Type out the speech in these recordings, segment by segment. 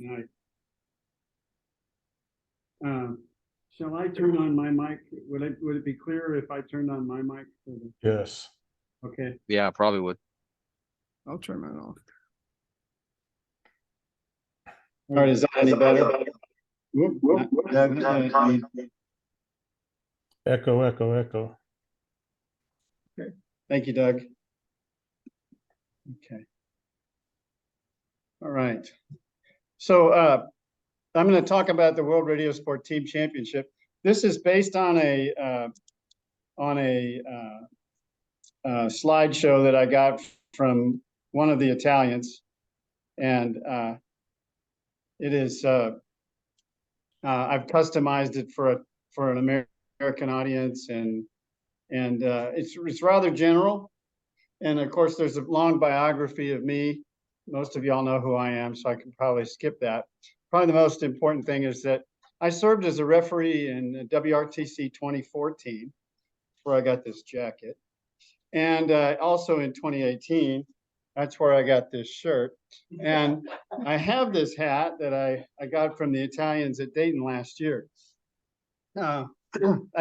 Right. Shall I turn on my mic? Would it be clearer if I turned on my mic? Yes. Okay. Yeah, probably would. I'll turn mine off. All right, is that any better? Echo, echo, echo. Okay. Thank you, Doug. Okay. All right. So I'm going to talk about the World Radiosport Team Championship. This is based on a slideshow that I got from one of the Italians, and it is I've customized it for an American audience, and it's rather general. And of course, there's a long biography of me. Most of y'all know who I am, so I can probably skip that. Probably the most important thing is that I served as a referee in WRTC 2014, where I got this jacket. And also in 2018, that's where I got this shirt. And I have this hat that I got from the Italians at Dayton last year. I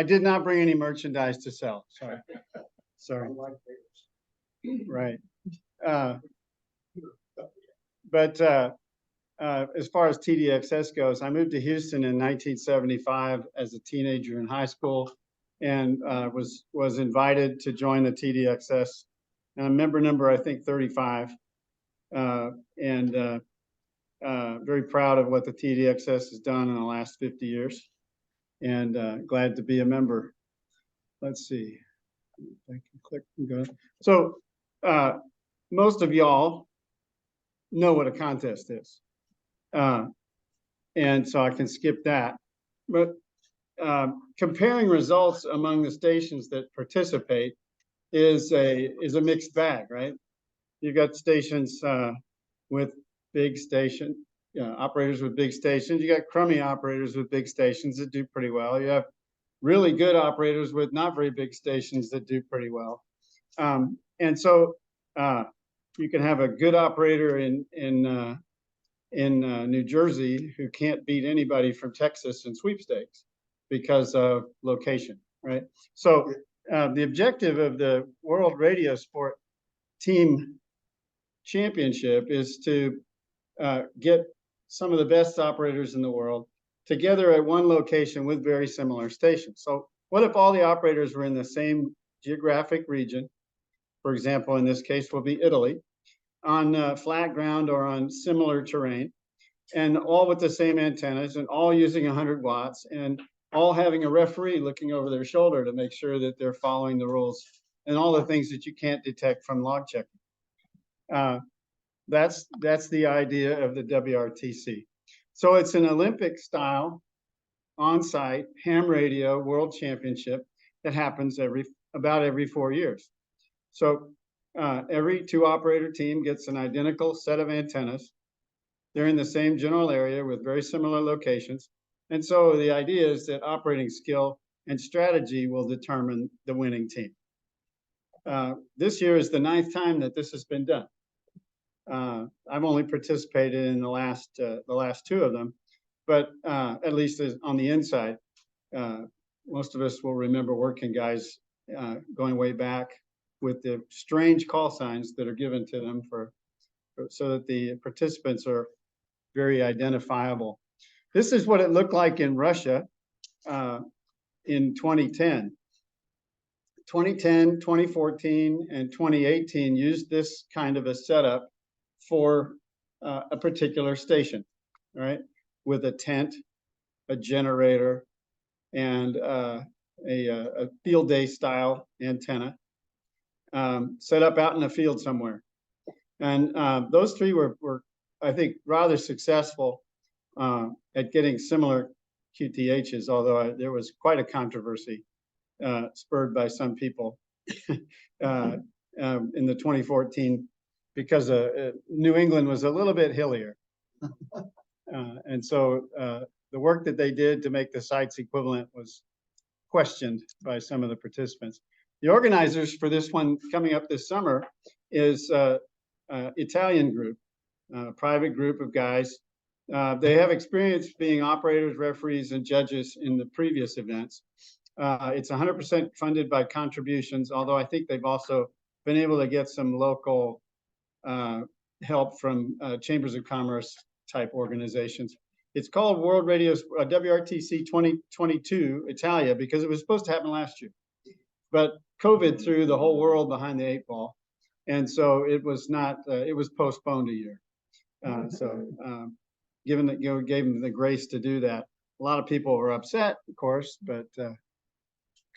did not bring any merchandise to sell. Sorry. Right. But as far as TDXS goes, I moved to Houston in 1975 as a teenager in high school, and was invited to join the TDXS. And I'm member number, I think, 35, and very proud of what the TDXS has done in the last 50 years, and glad to be a member. Let's see. I can click and go. So most of y'all know what a contest is. And so I can skip that. But comparing results among the stations that participate is a mixed bag, right? You've got stations with big operators with big stations. You got crummy operators with big stations that do pretty well. You have really good operators with not very big stations that do pretty well. And so you can have a good operator in New Jersey who can't beat anybody from Texas in sweepstakes because of location, right? So the objective of the World Radiosport Team Championship is to get some of the best operators in the world together at one location with very similar stations. So what if all the operators were in the same geographic region? For example, in this case will be Italy, on flat ground or on similar terrain, and all with the same antennas and all using 100 watts and all having a referee looking over their shoulder to make sure that they're following the rules and all the things that you can't detect from log checking. That's the idea of the WRTC. So it's an Olympic style on-site ham radio world championship that happens about every 4 years. So every 2-operator team gets an identical set of antennas. They're in the same general area with very similar locations. And so the idea is that operating skill and strategy will determine the winning team. This year is the 9th time that this has been done. I've only participated in the last 2 of them, but at least on the inside, most of us will remember working guys going way back with the strange call signs that are given to them so that the participants are very identifiable. This is what it looked like in Russia in 2010. 2010, 2014, and 2018 used this kind of a setup for a particular station, right? With a tent, a generator, and a field day style antenna set up out in the field somewhere. And those 3 were, I think, rather successful at getting similar QTHs, although there was quite a controversy spurred by some people in the 2014 because New England was a little bit hillier. And so the work that they did to make the sites equivalent was questioned by some of the participants. The organizers for this one coming up this summer is Italian group, a private group of guys They have experience being operators, referees, and judges in the previous events. It's 100% funded by contributions, although I think they've also been able to get some local help from chambers of commerce type organizations. It's called World Radio WRTC 2022 Italia because it was supposed to happen last year, but COVID threw the whole world behind the 8 ball, and so it was not. It was postponed a year. Given that gave them the grace to do that, a lot of people were upset, of course, but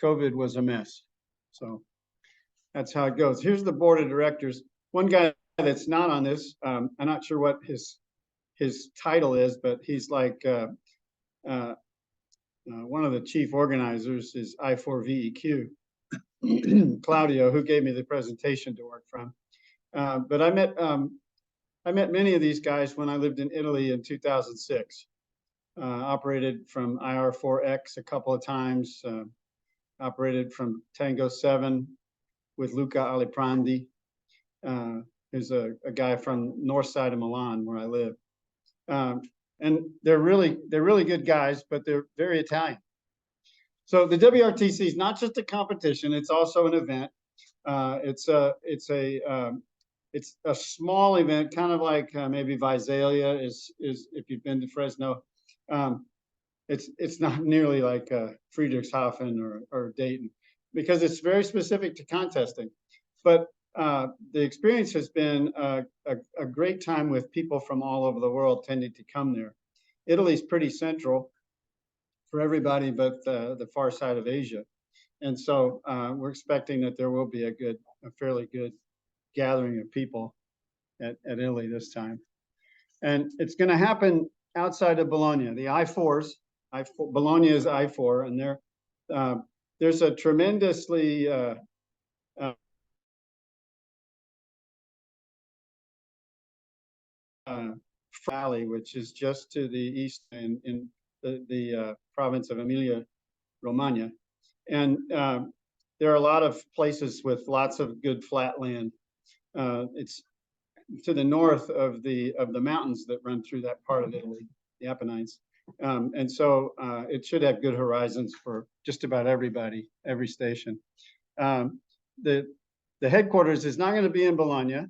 COVID was a mess. So that's how it goes. Here's the board of directors. One guy that's not on this, I'm not sure what his title is, but he's like one of the chief organizers is I4VEQ, Claudio, who gave me the presentation to work from. But I met many of these guys when I lived in Italy in 2006. Operated from IR4X a couple of times. Operated from Tango 7 with Luca Aliprandi, who's a guy from north side of Milan where I live. And they're really good guys, but they're very Italian. So the WRTC is not just a competition; it's also an event. It's a small event, kind of like maybe Visalia is if you've been to Fresno. It's not nearly like Friedrichshafen or Dayton because it's very specific to contesting. But the experience has been a great time with people from all over the world tending to come there. Italy's pretty central for everybody but the far side of Asia. And so we're expecting that there will be a fairly good gathering of people at Italy this time. And it's going to happen outside of Bologna. The I4s, Bologna is I4, and there's a tremendously valley, which is just to the east in the province of Emilia-Romagna. And there are a lot of places with lots of good flat land. It's to the north of the mountains that run through that part of Italy, the Apennines. And so it should have good horizons for just about everybody, every station. The headquarters is not going to be in Bologna.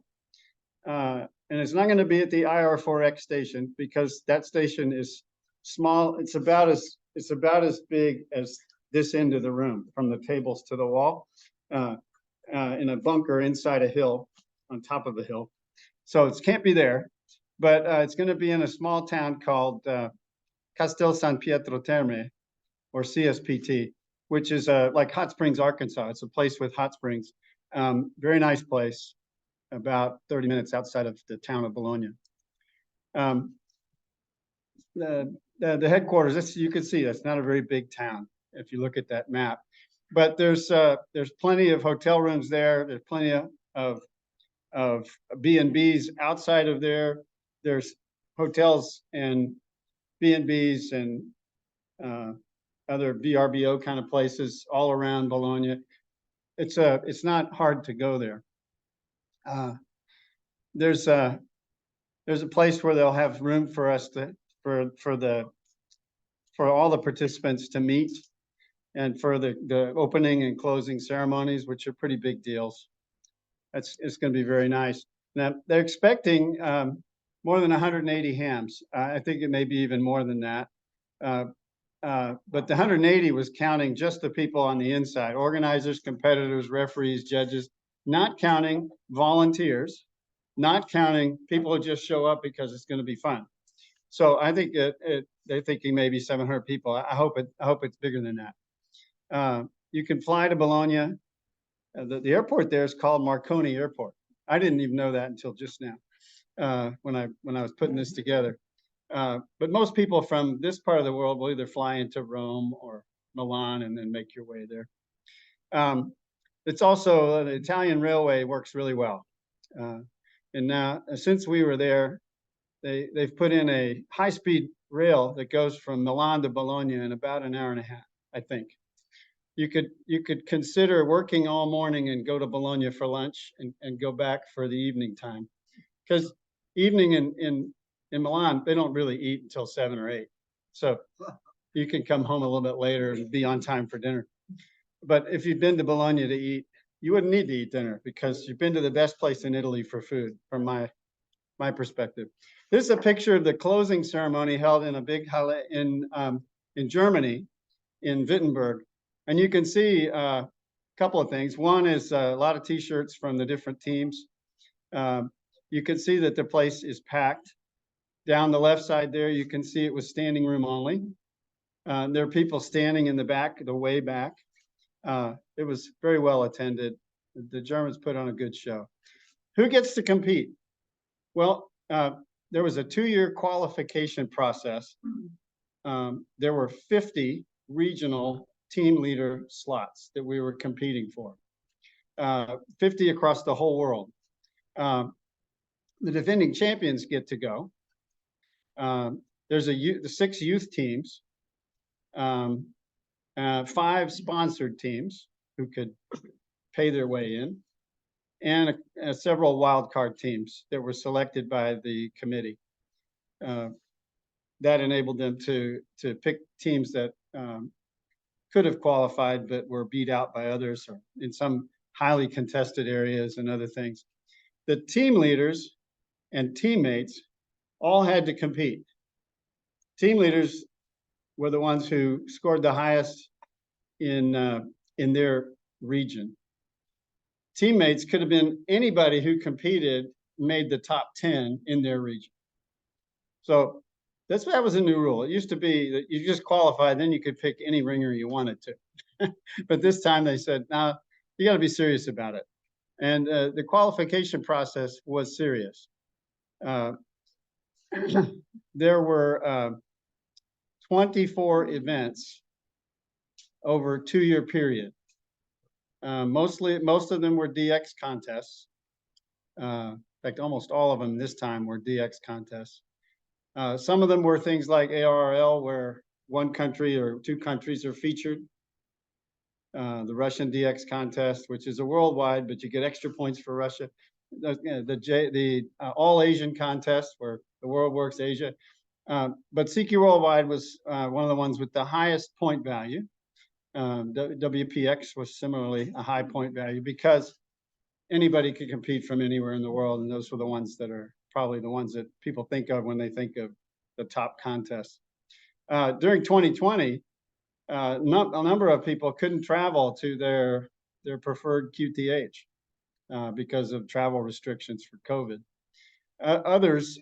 And it's not going to be at the IR4X station because that station is small. It's about as big as this end of the room from the tables to the wall in a bunker inside a hill on top of a hill. So it can't be there, but it's going to be in a small town called Castel San Pietro Terme, or CSPT, which is like Hot Springs, Arkansas. It's a place with hot springs. Very nice place, about 30 minutes outside of the town of Bologna. The headquarters, you can see that's not a very big town if you look at that map. But there's plenty of hotel rooms there. There's plenty of B&Bs outside of there. There's hotels and B&Bs and other VRBO kind of places all around Bologna. It's not hard to go there. There's a place where they'll have room for us for all the participants to meet, and for the opening and closing ceremonies, which are pretty big deals. It's going to be very nice. Now they're expecting more than 180 hams. I think it may be even more than that. But the 180 was counting just the people on the inside: organizers, competitors, referees, judges, not counting volunteers, not counting people who just show up because it's going to be fun. So I think they're thinking maybe 700 people. I hope it's bigger than that. You can fly to Bologna. The airport there is called Marconi Airport. I didn't even know that until just now when I was putting this together. But most people from this part of the world will either fly into Rome or Milan and then make your way there. It's also the Italian railway works really well. And now, since we were there, they've put in a high-speed rail that goes from Milan to Bologna in about an hour and a half, I think. You could consider working all morning and go to Bologna for lunch and go back for the evening time, because evening in in Milan, they don't really eat until 7 or 8. So you can come home a little bit later and be on time for dinner. But if you've been to Bologna to eat, you wouldn't need to eat dinner because you've been to the best place in Italy for food, from my perspective. This is a picture of the closing ceremony held in a big halle in Germany, in Wittenberg. And you can see a couple of things. One is a lot of T-shirts from the different teams. You can see that the place is packed. Down the left side there, you can see it was standing room only. There are people standing in the back, the way back. It was very well attended. The Germans put on a good show. Who gets to compete? Well, there was a 2-year qualification process. There were 50 regional team leader slots that we were competing for, 50 across the whole world. The defending champions get to go. There's the 6 youth teams, 5 sponsored teams who could pay their way in, and several wildcard teams that were selected by the committee. That enabled them to pick teams that could have qualified but were beat out by others, or in some highly contested areas and other things. The team leaders and teammates all had to compete. Team leaders were the ones who scored the highest in their region. Teammates could have been anybody who competed, made the top 10 in their region. So that was a new rule. It used to be that you just qualified, then you could pick any ringer you wanted to. But this time they said, "No, you got to be serious about it." And the qualification process was serious. There were 24 events over a 2-year period. Most of them were DX contests. In fact, almost all of them this time were DX contests. Some of them were things like ARRL, where 1 country or 2 countries are featured. The Russian DX contest, which is a worldwide, but you get extra points for Russia. The All Asian contest, where the world works Asia. But CQ Worldwide was one of the ones with the highest point value. WPX was similarly a high point value because anybody could compete from anywhere in the world, and those were the ones that are probably the ones that people think of when they think of the top contests. During 2020, a number of people couldn't travel to their preferred QTH because of travel restrictions for COVID. Others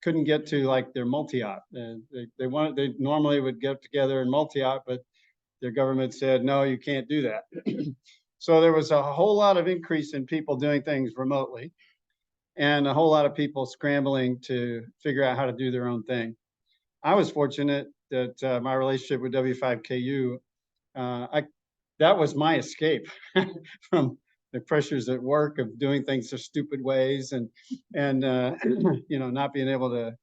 couldn't get to like their multi-op. They normally would get together in multi-op, but their government said, no, you can't do that. So there was a whole lot of increase in people doing things remotely, and a whole lot of people scrambling to figure out how to do their own thing. I was fortunate that my relationship with W5KU, that was my escape from the pressures at work of doing things the stupid ways, and you know, not being able to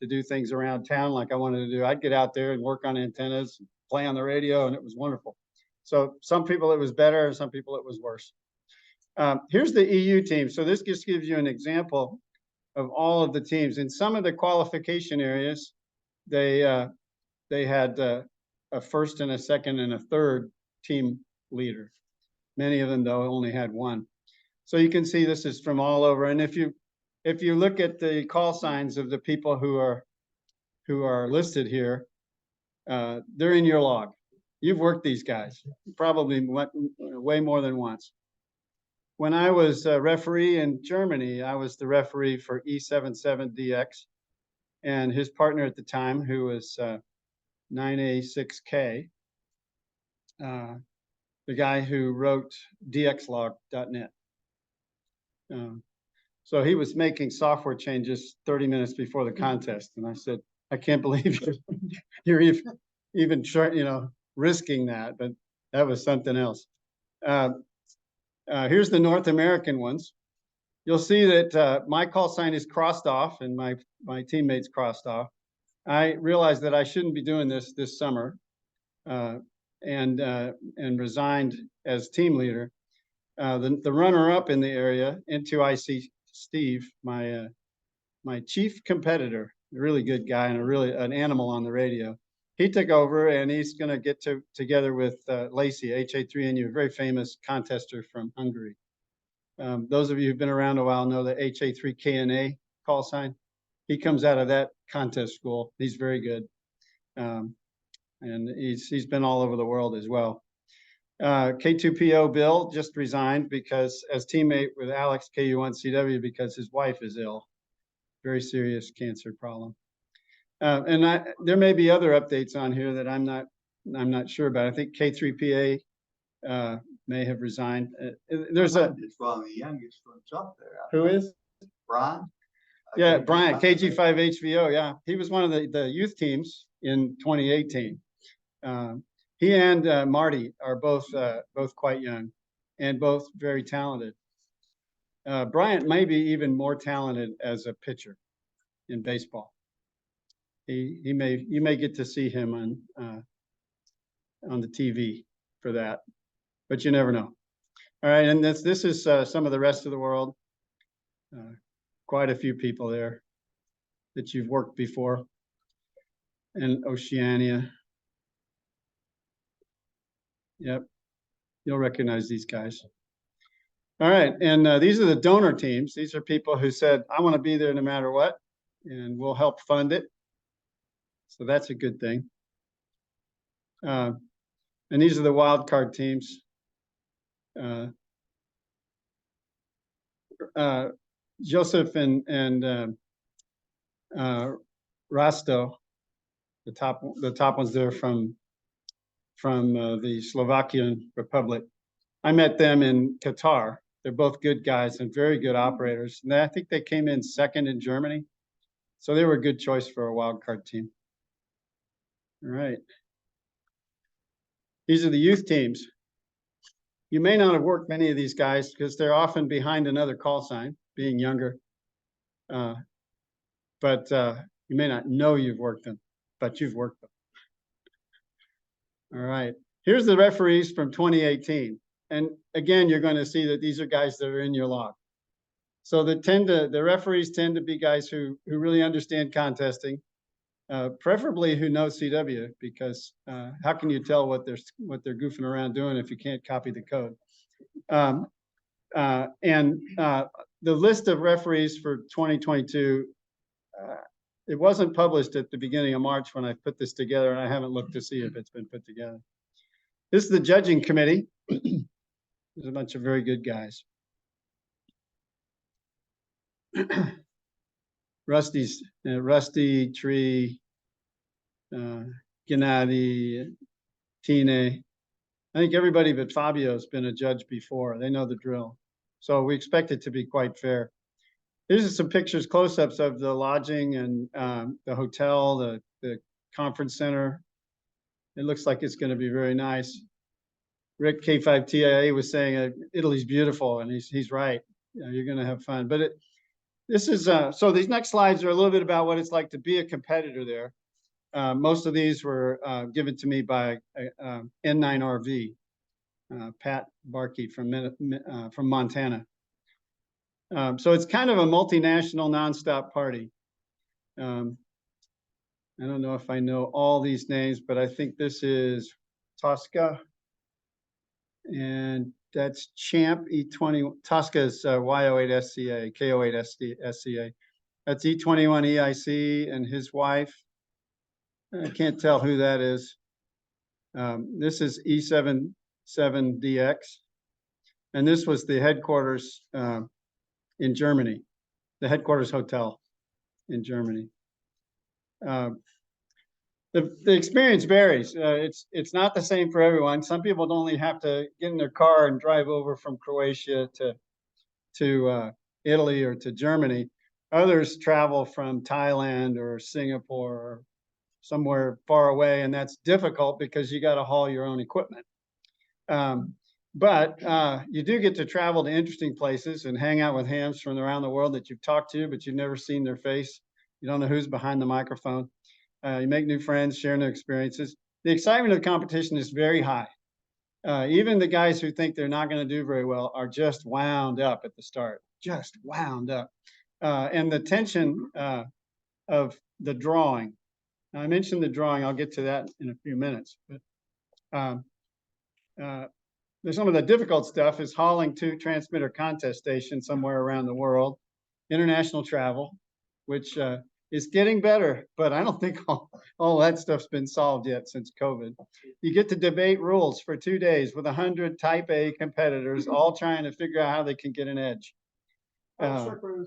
do things around town like I wanted to do. I'd get out there and work on antennas, play on the radio, and it was wonderful. So some people it was better, some people it was worse. Here's the EU team. So this just gives you an example of all of the teams. In some of the qualification areas, they had a first and a second and a third team leader. Many of them, though, only had 1. So you can see this is from all over. And if you look at the call signs of the people who are listed here, they're in your log. You've worked these guys probably way more than once. When I was a referee in Germany, I was the referee for E77DX, and his partner at the time, who was 9A6K, the guy who wrote dxlog.net. So he was making software changes 30 minutes before the contest, and I said, I can't believe you're even risking that, but that was something else. Here's the North American ones. You'll see that my call sign is crossed off and my teammates crossed off. I realized that I shouldn't be doing this summer, and resigned as team leader. The runner-up in the area, N2IC Steve, my my chief competitor, a really good guy and an animal on the radio. He took over and he's going to get together with Lacey, HA3NU, a very famous contester from Hungary. Those of you who've been around a while know the HA3KNA call sign. He comes out of that contest school. He's very good. And he's been all over the world as well. K2PO Bill just resigned because as teammate with Alex KU1CW because his wife is ill. Very serious cancer problem. And there may be other updates on here that I'm not sure about. I think K3PA may have resigned. There's It's one of the youngest ones up there. who is? Brian? Yeah, Brian, KG5HVO. Yeah, he was one of the youth teams in 2018. He and Marty are both quite young and both very talented. Bryant may be even more talented as a pitcher in baseball. You may get to see him on the TV for that, but you never know. All right, and this is some of the rest of the world. Quite a few people there that you've worked before, and Oceania. Yep, you'll recognize these guys. All right, and these are the donor teams. These are people who said, I want to be there no matter what, and we'll help fund it. So that's a good thing. And these are the wild card teams. Joseph and Rasto, the top ones there from the Slovakian Republic. I met them in Qatar. They're both good guys and very good operators. And I think they came in second in Germany. So they were a good choice for a wild card team. All right. These are the youth teams. You may not have worked many of these guys because they're often behind another call sign, being younger. But you may not know you've worked them, but you've worked them. All right. Here's the referees from 2018. And again, you're going to see that these are guys that are in your log. So the referees tend to be guys who really understand contesting, preferably who know CW, because how can you tell what they're goofing around doing if you can't copy the code? The list of referees for 2022, it wasn't published at the beginning of March when I put this together, and I haven't looked to see if it's been put together. This is the judging committee. There's a bunch of very good guys. Rusty, Tree, Gennady, Tine. I think everybody but Fabio's been a judge before. They know the drill. So we expect it to be quite fair. These are some pictures, close-ups of the lodging and the hotel, the conference center. It looks like it's going to be very nice. Rick K5TIA was saying Italy's beautiful, and he's right. You're going to have fun. But this is so these next slides are a little bit about what it's like to be a competitor there. Most of these were given to me by N9RV, Pat Barkey from Montana. So it's kind of a multinational nonstop party. I don't know if I know all these names, but I think this is Tosca. And that's Champ E20. Tosca is Y08SCA, K08SCA. That's E21 EIC and his wife. I can't tell who that is. This is E77DX. And this was the headquarters in Germany, the headquarters hotel in Germany. The experience varies. It's not the same for everyone. Some people only have to get in their car and drive over from Croatia to Italy or to Germany. Others travel from Thailand or Singapore or somewhere far away, and that's difficult because you got to haul your own equipment. But you do get to travel to interesting places and hang out with hams from around the world that you've talked to, but you've never seen their face. You don't know who's behind the microphone. You make new friends, share new experiences. The excitement of the competition is very high. Even the guys who think they're not going to do very well are just wound up at the start, just wound up. and the tension of the drawing. Now, I mentioned the drawing. I'll get to that in a few minutes. But there's some of the difficult stuff is hauling to transmitter contest stations somewhere around the world, international travel, which is getting better, but I don't think all that stuff's been solved yet since COVID. You get to debate rules for 2 days with 100 type A competitors, all trying to figure out how they can get an edge. Page upon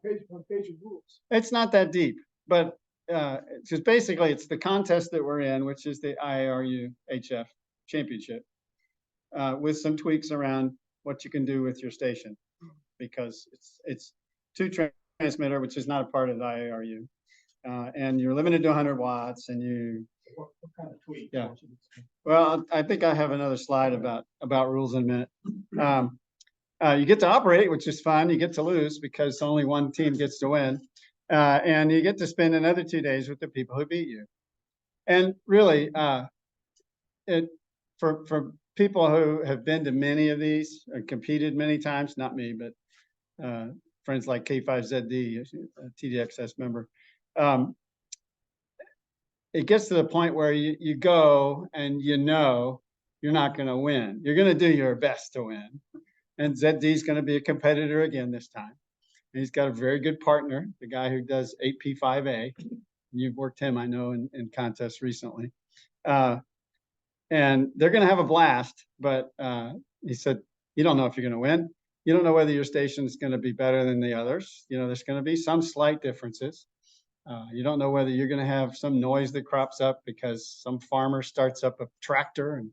page upon page of rules. It's not that deep, but because basically it's the contest that we're in, which is the IARU HF championship, with some tweaks around what you can do with your station, because it's two transmitter, which is not a part of the IARU, and you're limited to 100 watts, and you. What kind of tweak? Yeah. Well, I think I have another slide about rules in a minute. You get to operate, which is fun. You get to lose because only one team gets to win. And you get to spend another 2 days with the people who beat you. And really, for people who have been to many of these or competed many times, not me, but friends like K5ZD, a TDXS member, it gets to the point where you go and you know you're not going to win. You're going to do your best to win. And ZD is going to be a competitor again this time. And he's got a very good partner, the guy who does 8P5A. You've worked him, I know, in contests recently. And they're going to have a blast. But he said, you don't know if you're going to win. You don't know whether your station is going to be better than the others. You know, there's going to be some slight differences. You don't know whether you're going to have some noise that crops up because some farmer starts up a tractor and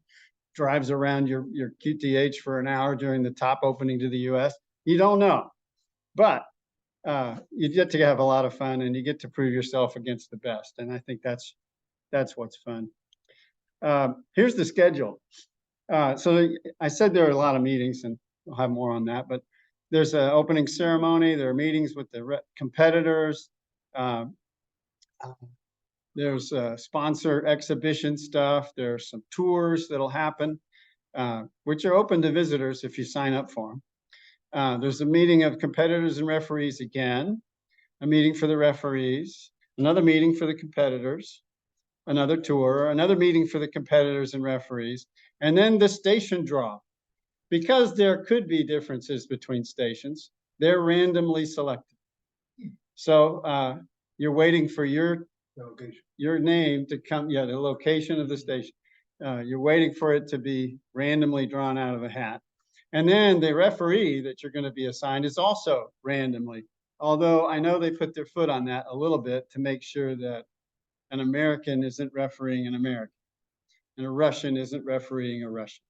drives around your QTH for an hour during the top opening to the US. You don't know, but you get to have a lot of fun and you get to prove yourself against the best. And I think that's what's fun. Here's the schedule. So I said there are a lot of meetings, and we'll have more on that, but there's an opening ceremony. There are meetings with the competitors. There's sponsor exhibition stuff. There's some tours that'll happen, which are open to visitors if you sign up for them. There's a meeting of competitors and referees again, a meeting for the referees, another meeting for the competitors, another tour, another meeting for the competitors and referees, and then the station draw. Because there could be differences between stations, they're randomly selected. So you're waiting for your name to come, the location of the station. You're waiting for it to be randomly drawn out of a hat. And then the referee that you're going to be assigned is also randomly. Although I know they put their foot on that a little bit to make sure that an American isn't refereeing an American, and a Russian isn't refereeing a Russian,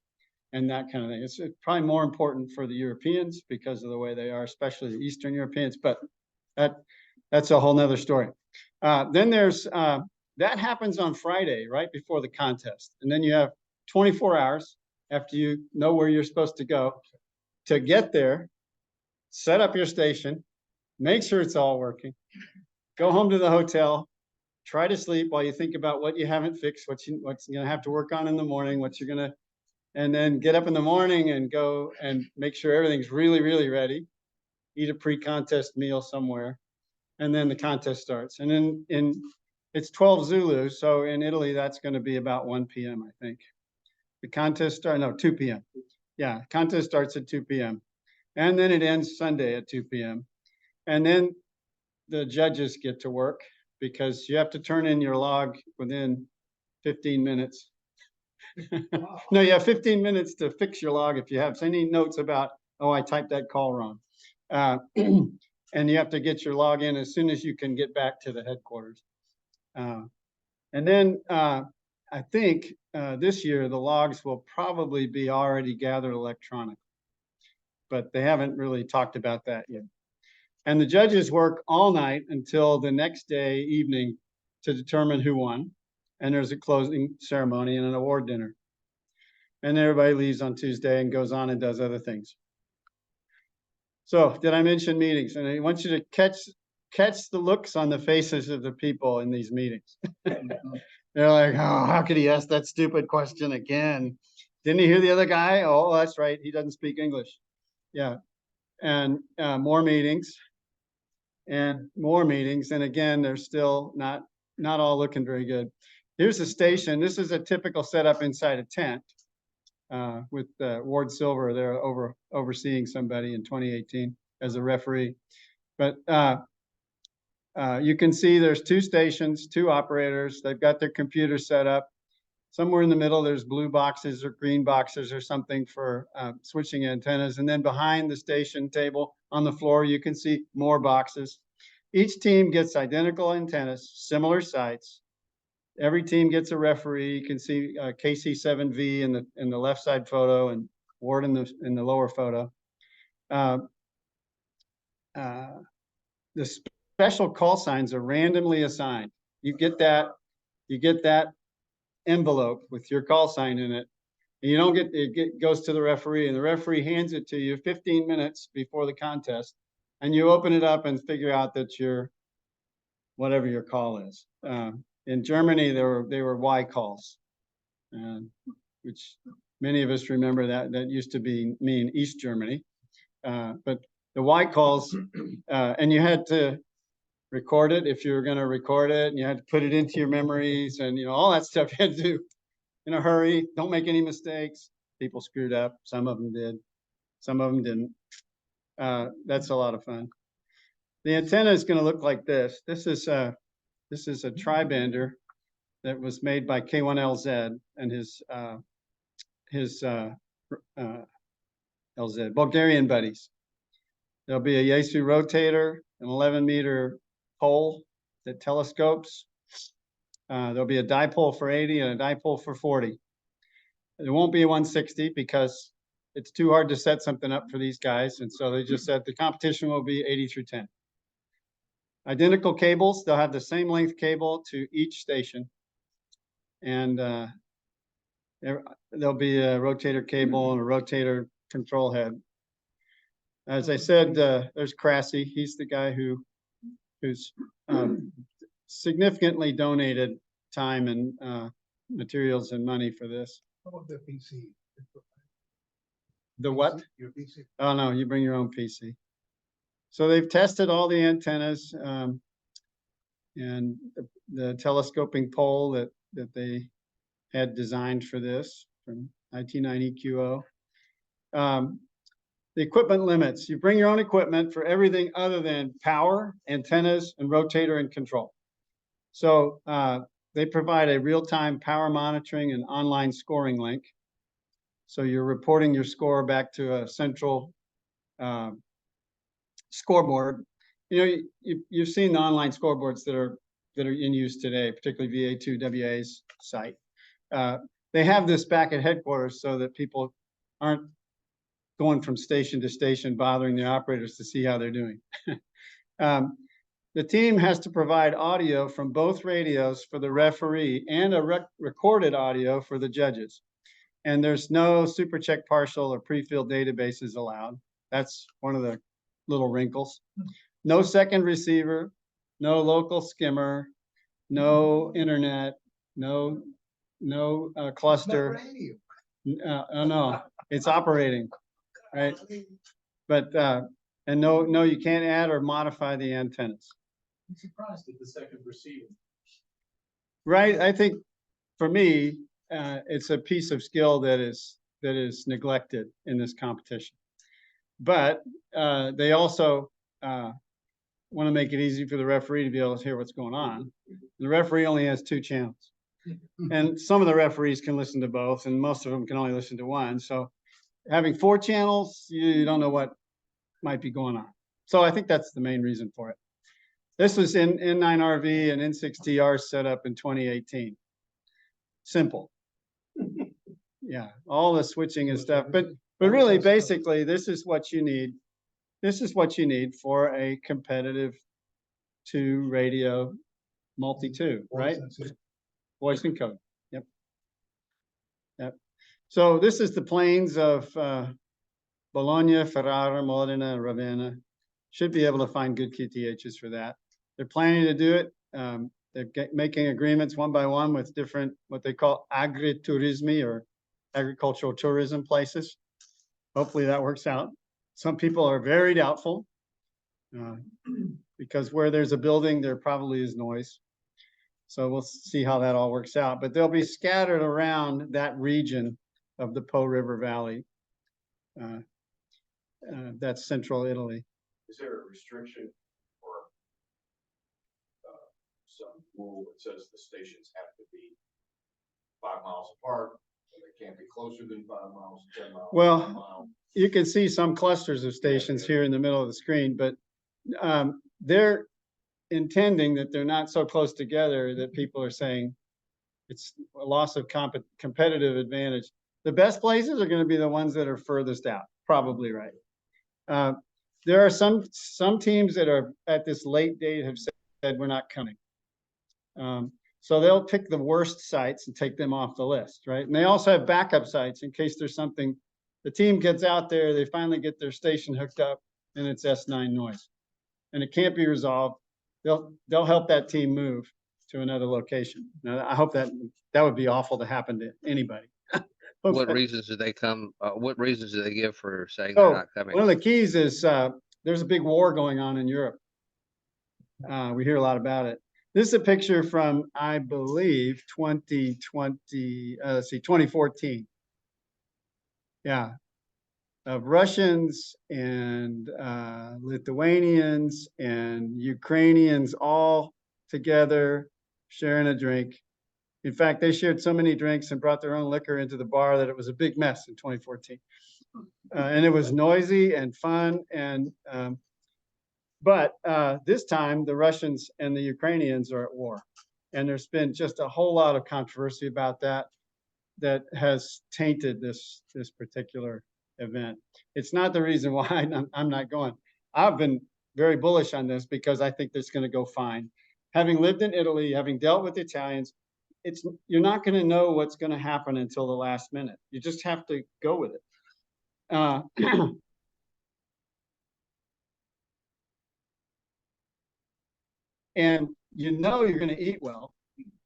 and that kind of thing. It's probably more important for the Europeans because of the way they are, especially the Eastern Europeans, but that's a whole nother story. Then there's, that happens on Friday, right before the contest. And then you have 24 hours after you know where you're supposed to go to get there, set up your station, make sure it's all working, go home to the hotel, try to sleep while you think about what you haven't fixed, what's going to have to work on in the morning, and then get up in the morning and go and make sure everything's really, really ready, eat a pre-contest meal somewhere, and then the contest starts. And then it's 12 Zulu, so in Italy, that's going to be about 1 p.m., I think. The contest starts, no, 2 p.m. Yeah, contest starts at 2 p.m. And then it ends Sunday at 2 p.m. And then the judges get to work because you have to turn in your log within 15 minutes. No, you have 15 minutes to fix your log if you have any notes about, oh, I typed that call wrong. And you have to get your log in as soon as you can get back to the headquarters. And then I think this year the logs will probably be already gathered electronically, but they haven't really talked about that yet. And the judges work all night until the next day evening to determine who won. And there's a closing ceremony and an award dinner. And everybody leaves on Tuesday and goes on and does other things. So did I mention meetings? And I want you to catch the looks on the faces of the people in these meetings. They're like, oh, how could he ask that stupid question again? Didn't he hear the other guy? Oh, that's right. He doesn't speak English. Yeah. And more meetings. and more meetings. And again, they're still not all looking very good. Here's the station. This is a typical setup inside a tent with Ward Silver there overseeing somebody in 2018 as a referee. But you can see there's 2 stations, 2 operators. They've got their computer set up. Somewhere in the middle, there's blue boxes or green boxes or something for switching antennas. And then behind the station table on the floor, you can see more boxes. Each team gets identical antennas, similar sites. Every team gets a referee. You can see KC7V in the left side photo and Ward in the lower photo. The special call signs are randomly assigned. You get that envelope with your call sign in it. And you don't goes to the referee, and the referee hands it to you 15 minutes before the contest, and you open it up and figure out that whatever your call is. In Germany, they were Y calls, which many of us remember that used to mean East Germany. But the Y calls, and you had to record it if you were going to record it, and you had to put it into your memories, and all that stuff you had to do in a hurry. Don't make any mistakes. People screwed up. Some of them did. Some of them didn't. That's a lot of fun. The antenna is going to look like this. This is a tri-bander that was made by K1LZ and his LZ Bulgarian buddies. There'll be a Yaesu rotator, an 11-meter pole that telescopes. There'll be a dipole for 80 and a dipole for 40. There won't be a 160 because it's too hard to set something up for these guys. And so they just said the competition will be 80 through 10. Identical cables. They'll have the same length cable to each station. And there'll be a rotator cable and a rotator control head. As I said, there's Tracy. He's the guy who's significantly donated time and materials and money for this. How about the PC? The what? Your PC. Oh, no, you bring your own PC. So they've tested all the antennas and the telescoping pole that they had designed for this from 1990 QO. The equipment limits. You bring your own equipment for everything other than power, antennas, and rotator and control. So they provide a real-time power monitoring and online scoring link. So you're reporting your score back to a central scoreboard. You've seen the online scoreboards that are in use today, particularly VA2WA's site. They have this back at headquarters so that people aren't going from station to station, bothering the operators to see how they're doing. The team has to provide audio from both radios for the referee and a recorded audio for the judges. And there's no super check partial or pre-filled databases allowed. That's one of the little wrinkles. No second receiver, no local skimmer, no internet, no cluster. No, it's operating, right? But and no, you can't add or modify the antennas. I'm surprised at the second receiver. Right. I think for me, it's a piece of skill that is neglected in this competition. But they also want to make it easy for the referee to be able to hear what's going on. The referee only has 2 channels. And some of the referees can listen to both, and most of them can only listen to one. So having 4 channels, you don't know what might be going on. So I think that's the main reason for it. This was in N9RV and N6TR set up in 2018. Simple. Yeah, all the switching and stuff. But really, basically, this is what you need. This is what you need for a competitive 2 radio multi-2, right? Voice and code. Yep. Yep. So this is the plains of Bologna, Ferrara, Modena, and Ravenna. Should be able to find good QTHs for that. They're planning to do it. They're making agreements one by one with different, what they call agriturismi or agricultural tourism places. Hopefully that works out. Some people are very doubtful because where there's a building, there probably is noise. So we'll see how that all works out, but they'll be scattered around that region of the Po River Valley. That's central Italy. Is there a restriction or some rule that says the stations have to be 5 miles apart, or they can't be closer than 5 miles, 10 miles? Well, 1 mile? you can see some clusters of stations here in the middle of the screen, but they're intending that they're not so close together that people are saying it's a loss of competitive advantage. The best places are going to be the ones that are furthest out, probably right. There are some teams that are at this late date have said we're not coming. So they'll pick the worst sites and take them off the list, right? And they also have backup sites in case there's something. The team gets out there, they finally get their station hooked up, and it's S9 noise, and it can't be resolved. They'll help that team move to another location. Now, I hope that would be awful to happen to anybody. What reasons do they come? What reasons do they give for saying they're not coming? One of the keys is there's a big war going on in Europe. We hear a lot about it. This is a picture from, I believe, 2014. Yeah, of Russians and Lithuanians and Ukrainians all together sharing a drink. In fact, they shared so many drinks and brought their own liquor into the bar that it was a big mess in 2014. And it was noisy and fun. And but this time, the Russians and the Ukrainians are at war. And there's been just a whole lot of controversy about that has tainted this particular event. It's not the reason why I'm not going. I've been very bullish on this because I think it's going to go fine. Having lived in Italy, having dealt with Italians, you're not going to know what's going to happen until the last minute. You just have to go with it. And you know you're going to eat well,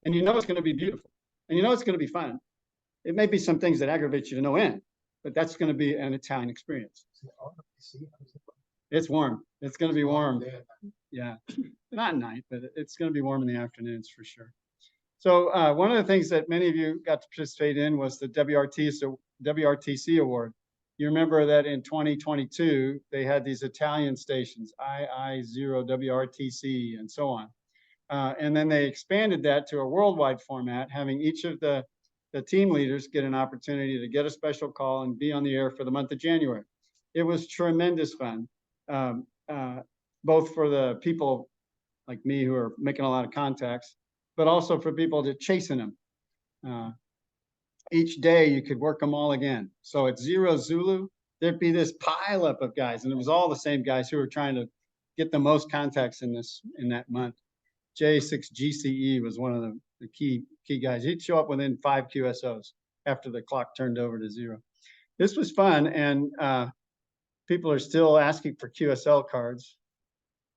and you know it's going to be beautiful, and you know it's going to be fun. It may be some things that aggravate you to no end, but that's going to be an Italian experience. It's warm. It's going to be warm. Yeah, not at night, but it's going to be warm in the afternoons for sure. So one of the things that many of you got to participate in was the WRTC award. You remember that in 2022, they had these Italian stations, II0 WRTC and so on. And then they expanded that to a worldwide format, having each of the team leaders get an opportunity to get a special call and be on the air for the month of January. It was tremendous fun, both for the people like me who are making a lot of contacts, but also for people that chasing them. Each day you could work them all again. So at Zero Zulu, there'd be this pileup of guys, and it was all the same guys who were trying to get the most contacts in that month. J6GCE was one of the key guys. He'd show up within 5 QSOs after the clock turned over to 0. This was fun, and people are still asking for QSL cards.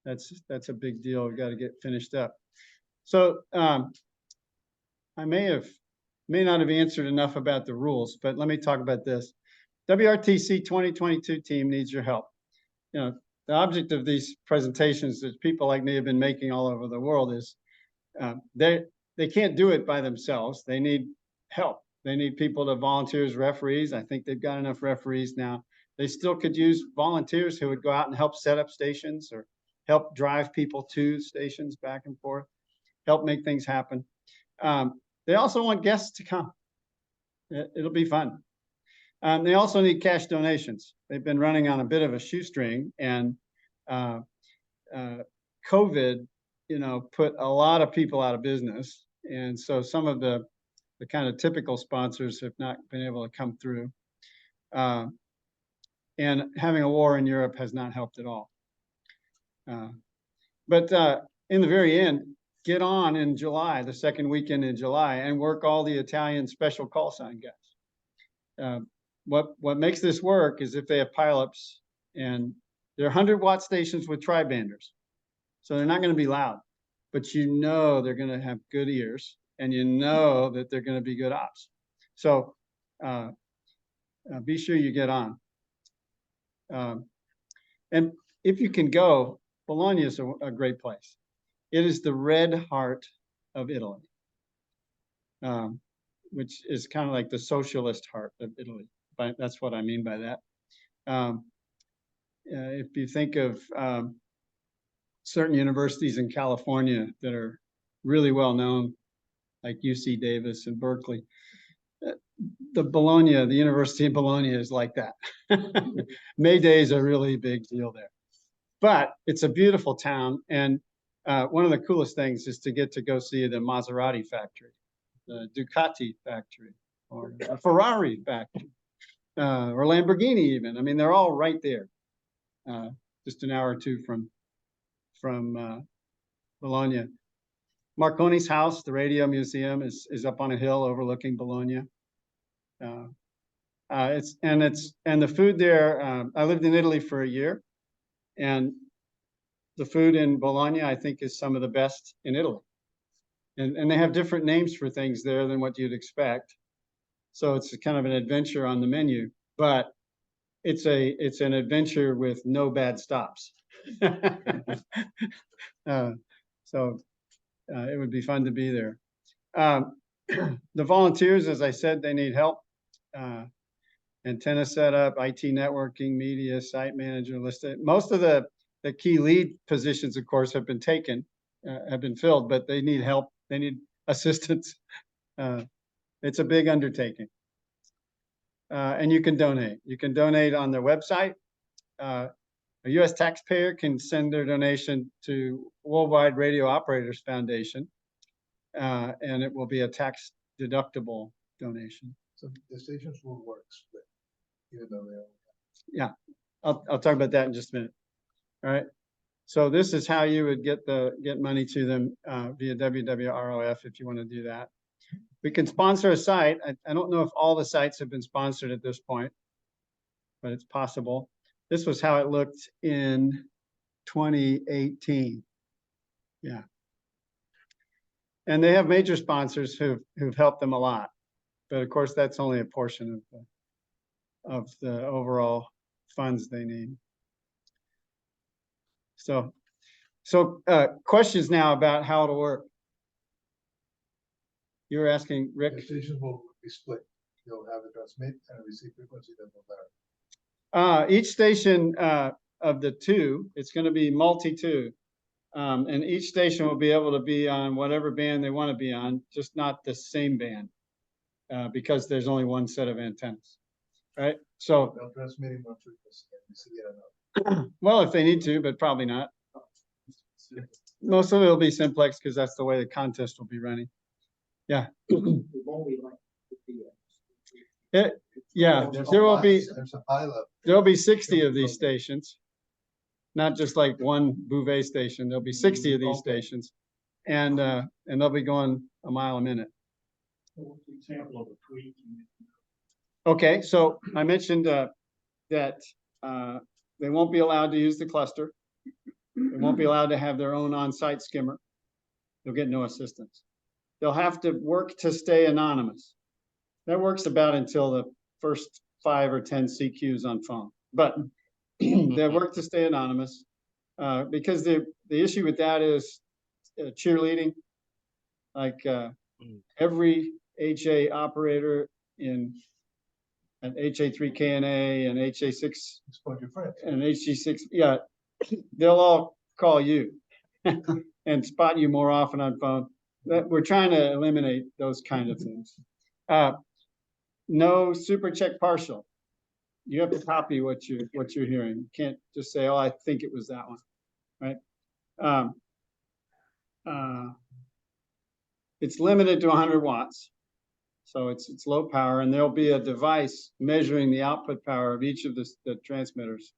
That's a big deal. We've got to get finished up. So I may not have answered enough about the rules, but let me talk about this. WRTC 2022 team needs your help. You know, the object of these presentations that people like me have been making all over the world is they can't do it by themselves. They need help. They need people to volunteer as referees. I think they've got enough referees now. They still could use volunteers who would go out and help set up stations or help drive people to stations back and forth, help make things happen. They also want guests to come. It'll be fun. They also need cash donations. They've been running on a bit of a shoestring, and COVID, put a lot of people out of business. And so some of the kind of typical sponsors have not been able to come through. And having a war in Europe has not helped at all. But in the very end, get on in July, the second weekend in July, and work all the Italian special call sign guys. What makes this work is if they have pileups, and they're 100-watt stations with tri-banders. So they're not going to be loud, but they're going to have good ears, and that they're going to be good ops. So be sure you get on. And if you can go, Bologna is a great place. It is the red heart of Italy, which is kind of like the socialist heart of Italy. But that's what I mean by that. If you think of certain universities in California that are really well known, like UC Davis and Berkeley, the University of Bologna is like that. May Day is a really big deal there. But it's a beautiful town, and one of the coolest things is to get to go see the Maserati factory, the Ducati factory, or the Ferrari factory, or Lamborghini even. I mean, they're all right there, just an hour or two from Bologna. Marconi's house, the radio museum, is up on a hill overlooking Bologna. And the food there. I lived in Italy for a year, and the food in Bologna, I think, is some of the best in Italy. And they have different names for things there than what you'd expect. So it's kind of an adventure on the menu, but it's an adventure with no bad stops. It would be fun to be there. The volunteers, as I said, they need help. Antenna setup, IT networking, media, site manager, listed. Most of the key lead positions, of course, have been taken, have been filled, but they need help. They need assistance. It's a big undertaking. And you can donate. You can donate on their website. A U.S. taxpayer can send their donation to Worldwide Radio Operators Foundation, and it will be a tax deductible donation. So the stations will work split, even though they are. Yeah, I'll talk about that in just a minute. All right. So this is how you would get money to them via WWROF if you want to do that. We can sponsor a site. I don't know if all the sites have been sponsored at this point, but it's possible. This was how it looked in 2018. Yeah. And they have major sponsors who've helped them a lot. But of course, that's only a portion of the overall funds they need. So questions now about how it'll work. You were asking, Rick? The stations will be split. You'll have a transmit and a receive frequency that will vary. Each station of the two, it's going to be multi-two. And each station will be able to be on whatever band they want to be on, just not the same band, because there's only one set of antennas, right? So they'll transmit in one frequency and receive it another. Well, if they need to, but probably not. Most of it will be simplex because that's the way the contest will be running. Yeah. Yeah, there will be. There's a pilot. There'll be 60 of these stations, not just like one Bouvet station. There'll be 60 of these stations, and they'll be going a mile a minute. Example of a tweak. Okay, so I mentioned that they won't be allowed to use the cluster. They won't be allowed to have their own on-site skimmer. They'll get no assistance. They'll have to work to stay anonymous. That works about until the first 5 or 10 CQs on phone. But they'll work to stay anonymous because the issue with that is cheerleading. Like every HA operator in an HA3KNA and HA6 and HG6, yeah, they'll all call you and spot you more often on phone. We're trying to eliminate those kind of things. No super check partial. You have to copy what you're hearing. You can't just say, "Oh, I think it was that one," right? It's limited to 100 watts, so it's low power, and there'll be a device measuring the output power of each of the transmitters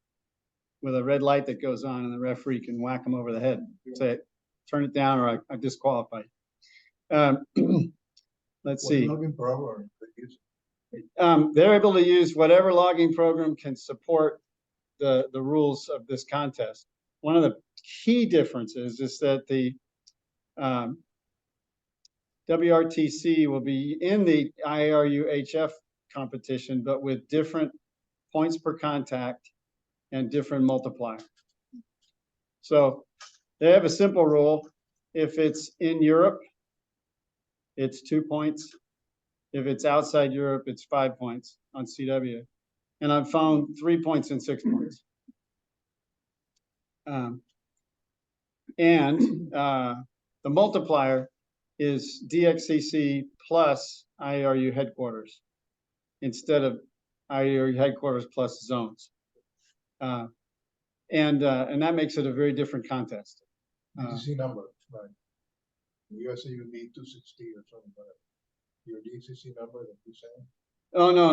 with a red light that goes on, and the referee can whack them over the head, say, "Turn it down," or I disqualify you. Let's see. Logging program they use? They're able to use whatever logging program can support the rules of this contest. One of the key differences is that the WRTC will be in the IARU HF competition, but with different points per contact and different multiplier. So they have a simple rule. If it's in Europe, it's 2 points. If it's outside Europe, it's 5 points on CW. And I've found 3 points and 6 points. The multiplier is DXCC plus IRU headquarters instead of IRU headquarters plus zones. And that makes it a very different contest. DCC number, right? USA would be 260 or something, but your DCC number that you're saying? Oh, no.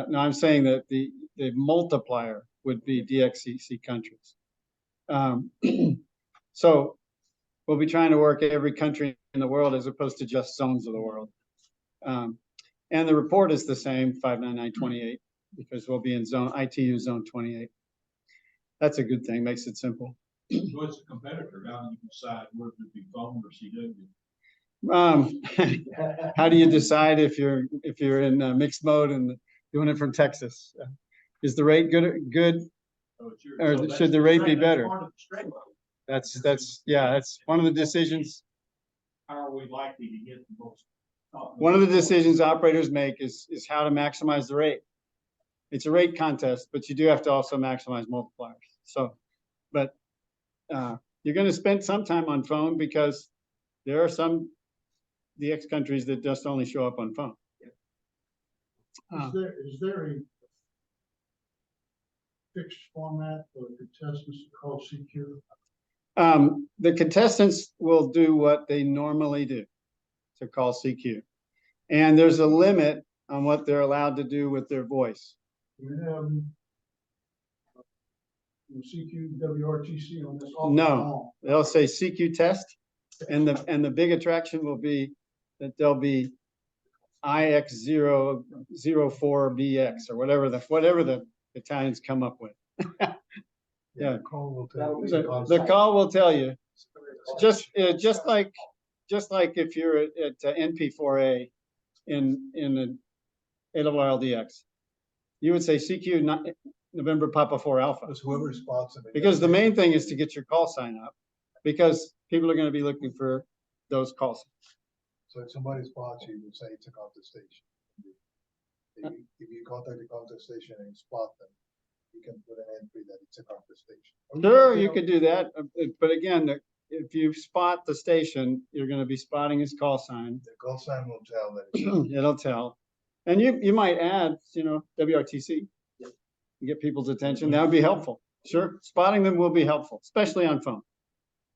No, I'm saying that the multiplier would be DXCC countries. So we'll be trying to work every country in the world as opposed to just zones of the world. And the report is the same, 59928, because we'll be in ITU zone 28. That's a good thing, makes it simple. So it's a competitor, how do you decide whether to be phone or CW? How do you decide if you're in mixed mode and doing it from Texas? Is the rate good? So Or that's should the rate be that's better? part of the straight line. That's one of the decisions. How are we likely to get the most? One of the decisions operators make is how to maximize the rate. It's a rate contest, but you do have to also maximize multipliers. So, but you're going to spend some time on phone because there are some DX countries that just only show up on phone. Is there a fixed format for contestants called CQ? The contestants will do what they normally do to call CQ. And there's a limit on what they're allowed to do with their voice. We have CQ, WRTC on this. No, they'll say CQ test, and the big attraction will be that there'll be IX004BX or whatever the Italians come up with. Yeah. The call will tell you. The call will tell you. Just like if you're at NP4A in the ALLDX, you would say CQ November Papa 4 Alpha. Because whoever spots it. Because the main thing is to get your call sign up, because people are going to be looking for those calls. So if somebody spots you, would say it's a contest station. If you contact the contest station and you spot them, you can put an entry that it's a contest station. Sure, you could do that, but again, if you spot the station, you're going to be spotting his call sign. The call sign will tell that it's It'll tell, and you might add, WRTC. You get people's attention. That would be helpful. Sure, spotting them will be helpful, especially on phone.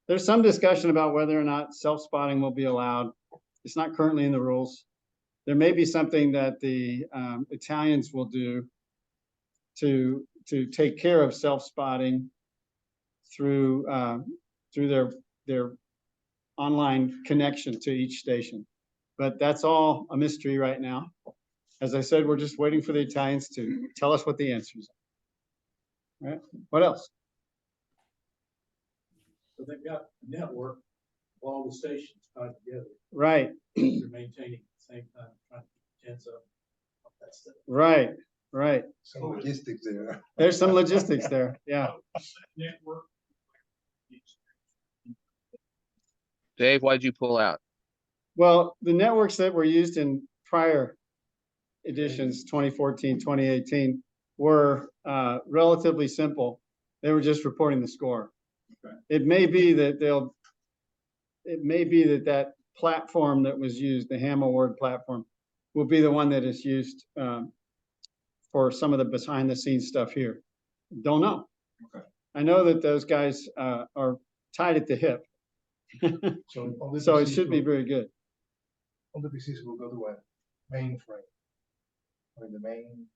There's some discussion about whether or not self-spotting will be allowed. It's not currently in the rules. There may be something that the Italians will do to take care of self-spotting through their online connection to each station. But that's all a mystery right now. As I said, we're just waiting for the Italians to tell us what the answers are. Right? What else? So they've got a network of all the stations tied together. Right. They're maintaining at the same time, trying to keep tents up. That stuff. Right. some logistics there. There's some logistics there. Yeah. Network. Dave, why'd you pull out? Well, the networks that were used in prior editions, 2014, 2018, were relatively simple. They were just reporting the score. Okay. It may be that that platform that was used, the Ham Award platform, will be the one that is used for some of the behind the scenes stuff here. Don't know. Okay. I know that those guys are tied at the hip. So, all the So it PCs should be will- very good. all the PCs will go to a mainframe. I mean, the main,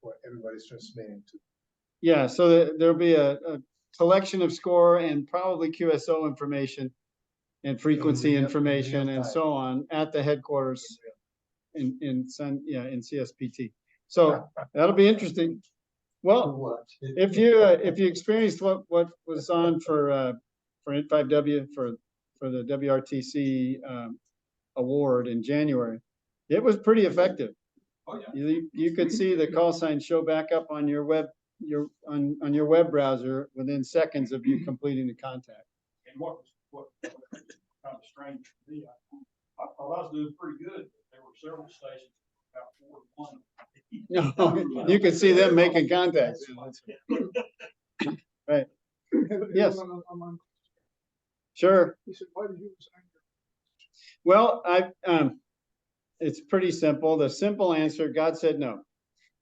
where everybody's transmitting to. Yeah, so there'll be a collection of score and probably QSO information and frequency real- in information real and time. so on at the headquarters in CSPT. So that'll be interesting. Well, What? if you experienced what was on for N5W for the WRTC award in January, it was pretty effective. Oh, yeah. You could see the call sign show back up on your web on your web browser within seconds of you completing the contact. And what kind of strange for me, I thought I was doing pretty good, but there were several stations, about 4 to 1. You can see them making contacts. Right. Yes. Sure. He said, why did you resign? Well, it's pretty simple. The simple answer, God said no.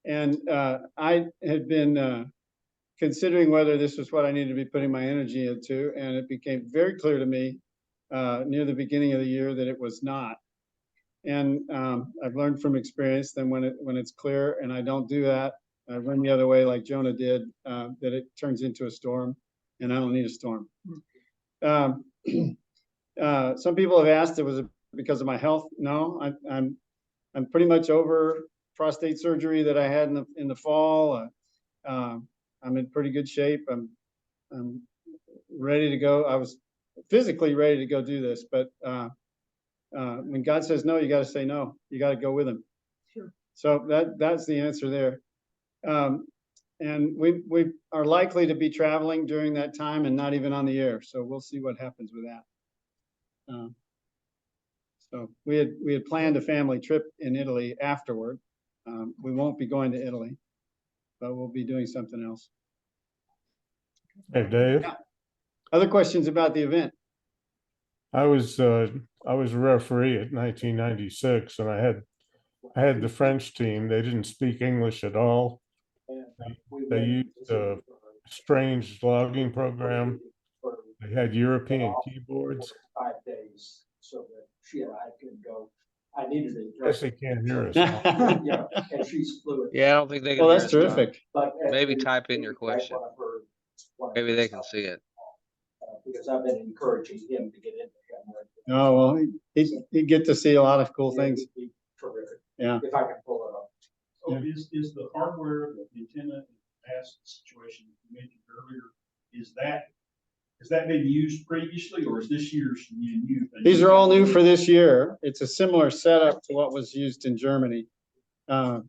And I had been considering whether this was what I needed to be putting my energy into, and it became very clear to me near the beginning of the year that it was not. And I've learned from experience that when it's clear and I don't do that, I run the other way like Jonah did, that it turns into a storm, and I don't need a storm. Some people have asked, it was because of my health. No, I'm pretty much over prostate surgery that I had in the fall. I'm in pretty good shape. I'm ready to go. I was physically ready to go do this, but when God says no, you got to say no. You got to go with him. Sure. So that's the answer there. And we are likely to be traveling during that time and not even on the air. So we'll see what happens with that. So we had planned a family trip in Italy afterward. We won't be going to Italy, but we'll be doing something else. Hey, Dave. Yeah. Other questions about the event? I was a referee at 1996, and I had the French team. They didn't speak English at all. They used a strange logging program. They had European keyboards. 5 days so that she and I could go. I needed a Guess they can't hear us. Yeah, and she's fluent. Yeah, I don't think they can Well, hear that's us, John. terrific. But Maybe type in your question. Maybe they can see it. Because I've been encouraging him to get into him. Oh, well, he'd get to see a lot of cool things. It'd be terrific. Yeah. If I can pull it up. So is the hardware, the antenna, in the past situation you mentioned earlier, is that been used previously, or is this year's new thing? These are all new for this year. It's a similar setup to what was used in Germany, and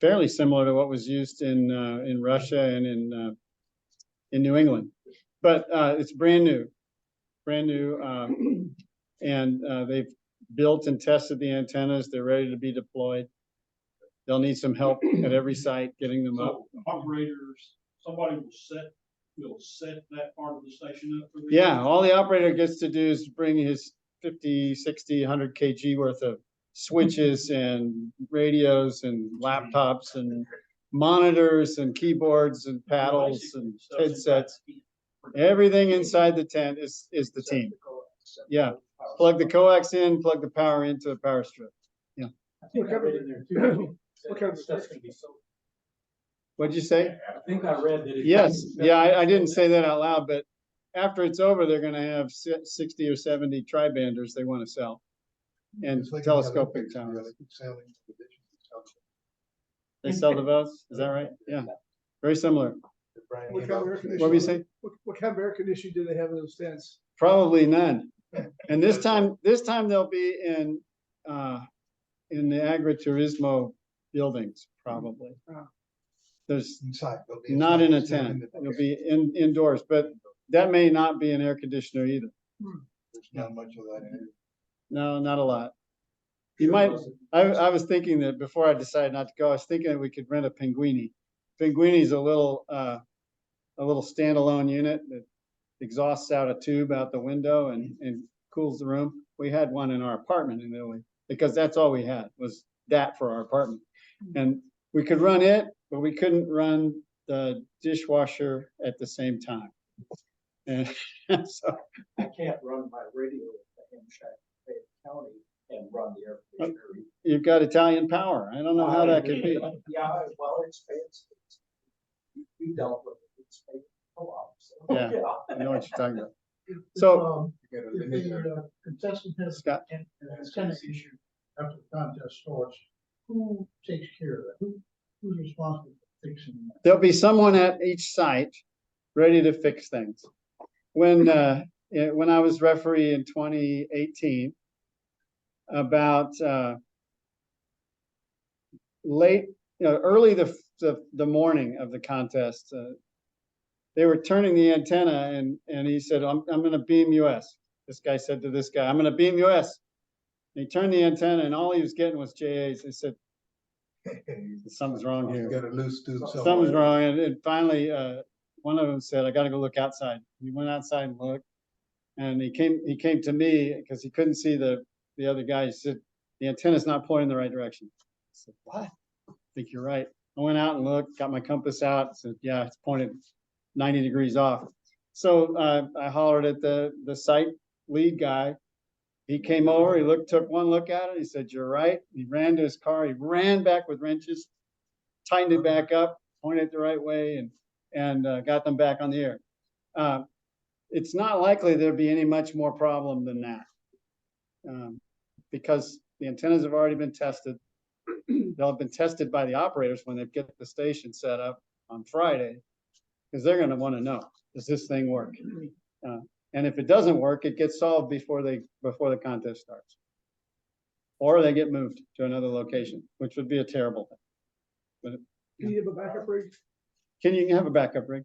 fairly similar to what was used in Russia and in New England. But it's brand new, and they've built and tested the antennas. They're ready to be deployed. They'll need some help at every site getting them up. So operators, somebody will set that part of the station up for them? Yeah, all the operator gets to do is bring his 50, 60, 100 kg worth of switches and radios and laptops and monitors and keyboards and paddles and headsets. Everything inside the tent is the team. Yeah, plug the coax in, plug the power into the power strip. Yeah. I think I read in there too. What kind of stuff's gonna be so? What'd you say? I think I read that. Yes, yeah, I didn't say that out loud, but after it's over, they're gonna have 60 or 70 tri-banders they want to sell. And It's like telescopic the Olympics, towers. keep sailing to the ditches. They sell the boats, is that right? Yeah, very similar. What kind of air What do you say? What kind of air conditioning do they have in those tents? Probably none. And this time they'll be in the agriturismo buildings, probably. There's Inside. They'll be not inside, in a still tent, the- it'll be indoors, but that may not be an air conditioner either. There's not much of that in it. No, not a lot. You might, I was thinking that before I decided not to go, I was thinking that we could rent a Pinguini. Pinguini's a little standalone unit that exhausts out a tube out the window and cools the room. We had one in our apartment in Italy because that's all we had was that for our apartment. And we could run it, but we couldn't run the dishwasher at the same time. And so I can't run my radio at the Hampshire County and run the air conditioner. you've got Italian power. I don't know how that could be. Yeah, well, it's fancy. We dealt with it. It's co-op. So, Yeah. I know what you're talking about. So, You gotta If limit your- the contestant has Scott, an antenna issue after the contest starts, who takes care of that? Who's responsible for fixing that? there'll be someone at each site ready to fix things. When I was referee in 2018, about early the the morning of the contest. They were turning the antenna and he said, I'm going to beam US. This guy said to this guy, I'm going to beam US. And he turned the antenna and all he was getting was JAs. They said, something's wrong You here. got a loose tube Something's somewhere. wrong. And finally, one of them said, I got to go look outside. He went outside and looked. And he came to me because he couldn't see the other guy. He said, the antenna's not pointing in the right direction. I said, what? I think you're right. I went out and looked, got my compass out, said, yeah, it's pointed 90 degrees off. So I hollered at the site lead guy. He came over, he took one look at it. He said, you're right. He ran to his car. He ran back with wrenches, tightened it back up, pointed it the right way, and got them back on the air. It's not likely there'd be any much more problem than that, because the antennas have already been tested. They'll have been tested by the operators when they get the station set up on Friday, because they're going to want to know, does this thing work? And if it doesn't work, it gets solved before the contest starts, or they get moved to another location, which would be a terrible thing. But Do you have a backup rig? can you have a backup rig?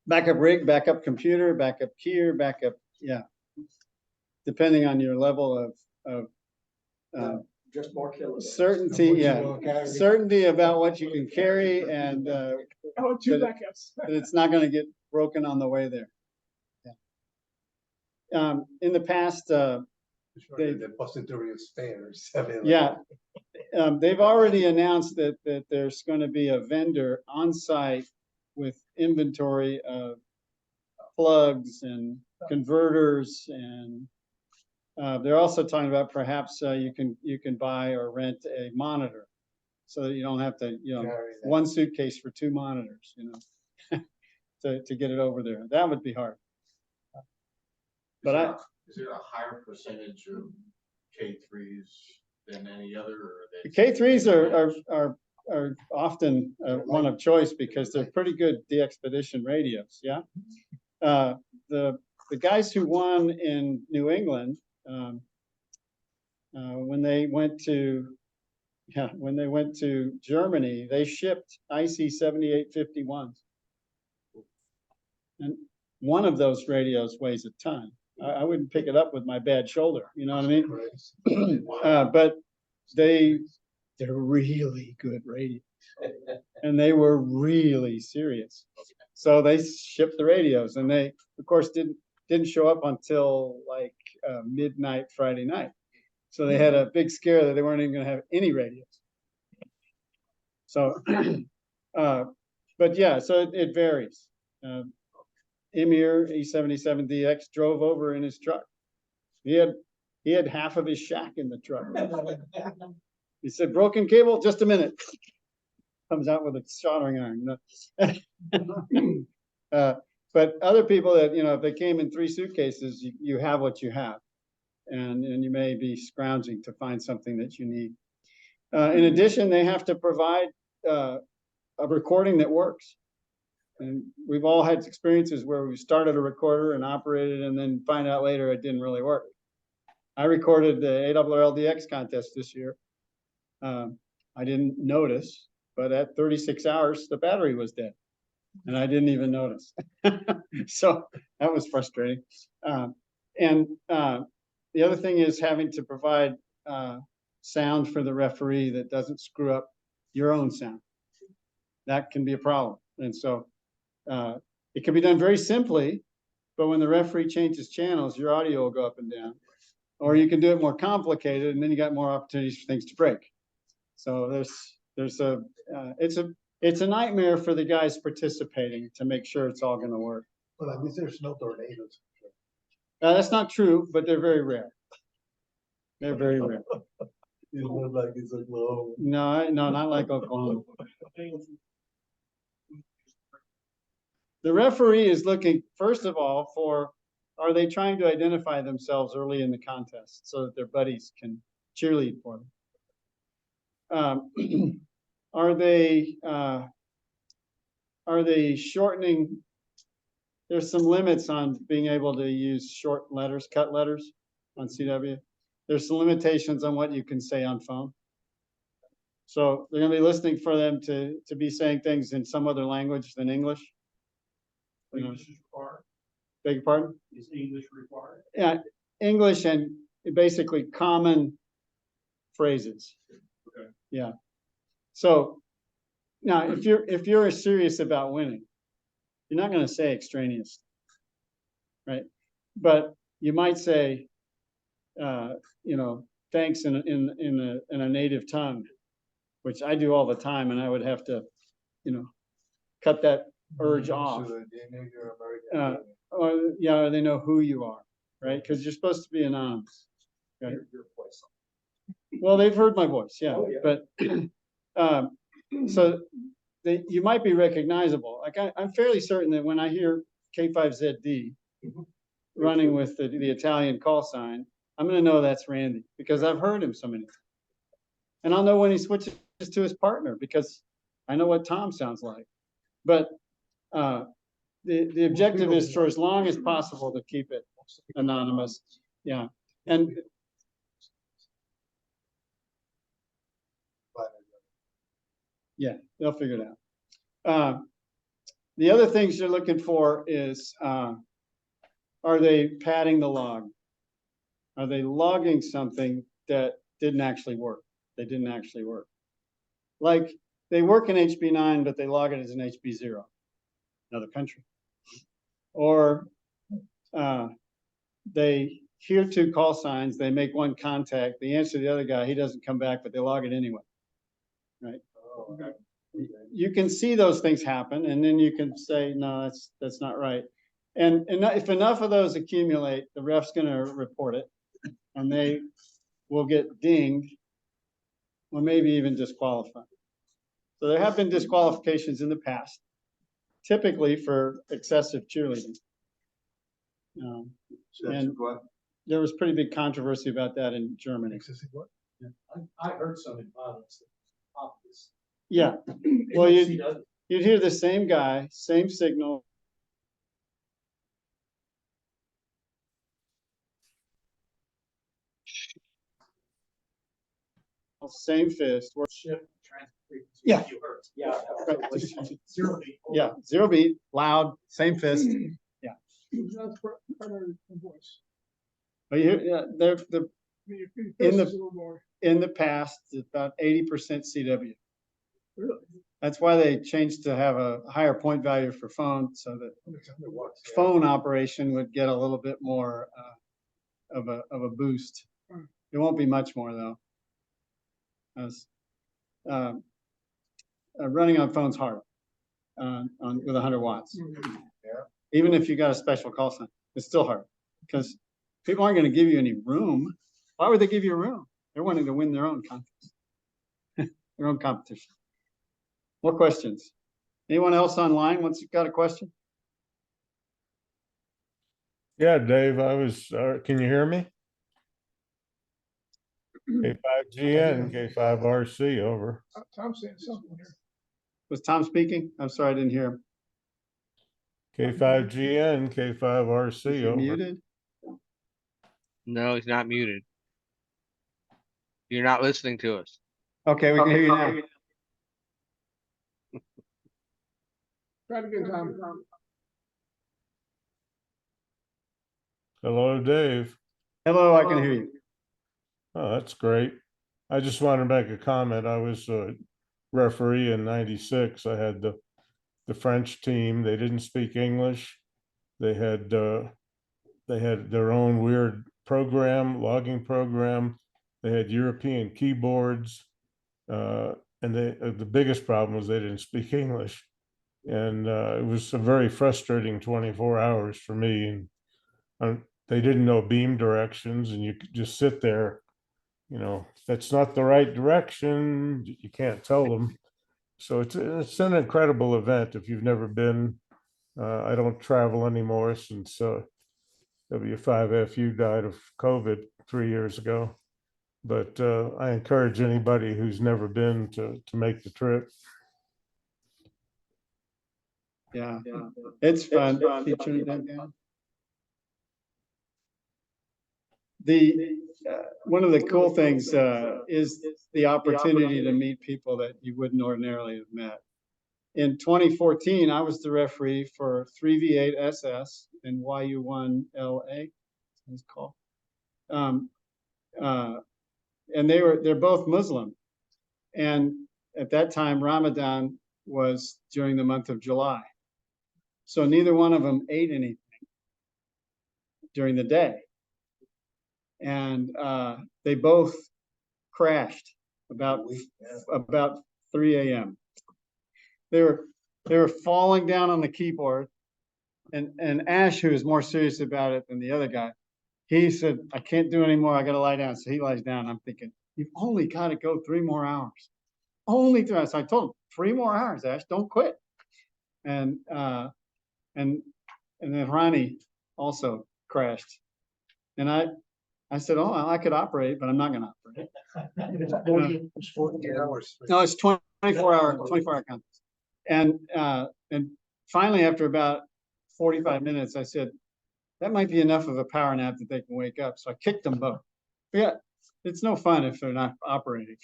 Backup rig, backup computer, backup keyer, backup, yeah. Depending on your level of Just more kilograms. certainty, What you yeah. wanna carry. Certainty about what you can carry and Oh, two but backups. that it's not going to get broken on the way there. Yeah. In the past, The depository of spares. available. yeah, they've already announced that there's going to be a vendor on site with inventory of plugs and converters, and they're also talking about perhaps you can buy or rent a monitor, so that you don't have to Carry that. one suitcase for two monitors, to get it over there. That would be hard. But Is there a higher percentage of K3s than any other? Or the K3s are often one of choice because they're pretty good de-expedition radios. Yeah. The guys who won in New England, when they went to Germany, they shipped IC 7851s, and one of those radios weighs a ton. I wouldn't pick it up with my bad shoulder. You know what I mean? But they're really good radios, and they were really serious. So they shipped the radios, and they, of course, didn't show up until like midnight Friday night. So they had a big scare that they weren't even going to have any radios. So, but yeah, so it varies. Emir E77DX drove over in his truck. He had half of his shack in the truck. He said, broken cable, just a minute. Comes out with a soldering iron. But other people that, if they came in 3 suitcases, you have what you have. And you may be scrounging to find something that you need. In addition, they have to provide a recording that works. And we've all had experiences where we started a recorder and operated and then find out later it didn't really work. I recorded the ARRLDX contest this year. I didn't notice, but at 36 hours, the battery was dead. And I didn't even notice. So that was frustrating. And the other thing is having to provide sound for the referee that doesn't screw up your own sound. That can be a problem. And so it can be done very simply, but when the referee changes channels, your audio will go up and down. Or you can do it more complicated, and then you got more opportunities for things to break. So it's a nightmare for the guys participating to make sure it's all going to work. Well, at least there's no tornadoes. That's not true, but they're very rare. They're very rare. It looked like it's a glow. No, not like Oklahoma. The referee is looking, first of all, for, are they trying to identify themselves early in the contest so that their buddies can cheerlead for them? Are they shortening? There's some limits on being able to use short letters, cut letters on CW. There's some limitations on what you can say on phone. So they're gonna be listening for them to be saying things in some other language than English. You know, English is required, beg your pardon? is English required? Yeah, English and basically common phrases. Okay. Yeah. So now, if you're serious about winning, you're not going to say extraneous, right? But you might say, you know, thanks in a native tongue, which I do all the time, and I would have to, you know, cut that urge off. So that they know you're American. Or yeah, or they know who you are, right? Because you're supposed to be anonymous. Right? Your voice. Well, they've heard my voice, yeah, Oh, yeah. but so you might be recognizable. Like I'm fairly certain that when I hear K5ZD running with the Italian call sign, I'm going to know that's Randy because I've heard him so many times. And I'll know when he switches to his partner because I know what Tom sounds like. But the objective is for as long as possible to keep it anonymous. Yeah. And yeah, they'll figure it out. The other things you're looking for is, are they padding the log? Are they logging something that didn't actually work? They didn't actually work. Like they work in HB9, but they log it as an HB0, another country. Or they hear two call signs, they make one contact, they answer the other guy, he doesn't come back, but they log it anyway, right? Oh, okay. You can see those things happen, and then you can say, no, that's not right. And if enough of those accumulate, the ref's going to report it, and they will get dinged, or maybe even disqualified. So there have been disqualifications in the past, typically for excessive cheerleading. And there was pretty big controversy about that in Germany. Excessive what? I heard some in violence. Obvious. Yeah, well, you'd hear the same guy, same signal. Same fist. Shift transfer frequency. Yeah. You heard. Yeah. Right. Zero beat. Yeah, zero beat, loud, same fist. Yeah. That's primary voice. But you, yeah, they're in the past, it's about 80% CW. Really? That's why they changed to have a higher point value for phone, so that phone operation would get a little bit more of a boost. It won't be much more though. As running on phone's hard with 100 watts. Yeah. Even if you got a special call sign, it's still hard because people aren't going to give you any room. Why would they give you a room? They're wanting to win their own contest, their own competition. More questions? Anyone else online once you've got a question? Yeah, Dave, can you hear me? K5GN, K5RC, over. Tom's saying something here. Was Tom speaking? I'm sorry, I didn't hear him. K5GN, Is K5RC, he over. muted? No, he's not muted. You're not listening to us. Okay, we can hear you now. Try to get Tom. Hello, Dave. Hello, I can hear you. Oh, that's great. I just wanted to make a comment. I was a referee in '96. I had the French team. They didn't speak English. They had their own weird logging program. They had European keyboards, and the biggest problem was they didn't speak English, and it was a very frustrating 24 hours for me. And they didn't know beam directions, and you could just sit there. You know, that's not the right direction. You can't tell them. So it's an incredible event. If you've never been, I don't travel anymore since W5FU died of COVID 3 years ago. But I encourage anybody who's never been to make the trip. Yeah, it's fun. You turn it down. The one of the cool things is the opportunity to meet people that you wouldn't ordinarily have met. In 2014, I was the referee for 3V8SS and YU1LA, it's called. And they're both Muslim. And at that time, Ramadan was during the month of July. So neither one of them ate anything during the day. And they both crashed about 3 a.m. They were falling down on the keyboard. And Ash, who is more serious about it than the other guy, he said, I can't do anymore. I got to lie down. So he lies down. I'm thinking, you've only got to go 3 more hours. Only 3 hours. So I told him, 3 more hours, Ash, don't quit. And then Ronnie also crashed. And I said, oh, I could operate, but I'm not going to operate. It's 40 hours. No, it's 24 hour contest. And finally, after about 45 minutes, I said, that might be enough of a power nap that they can wake up. So I kicked them both. Yeah, it's no fun if they're not operating.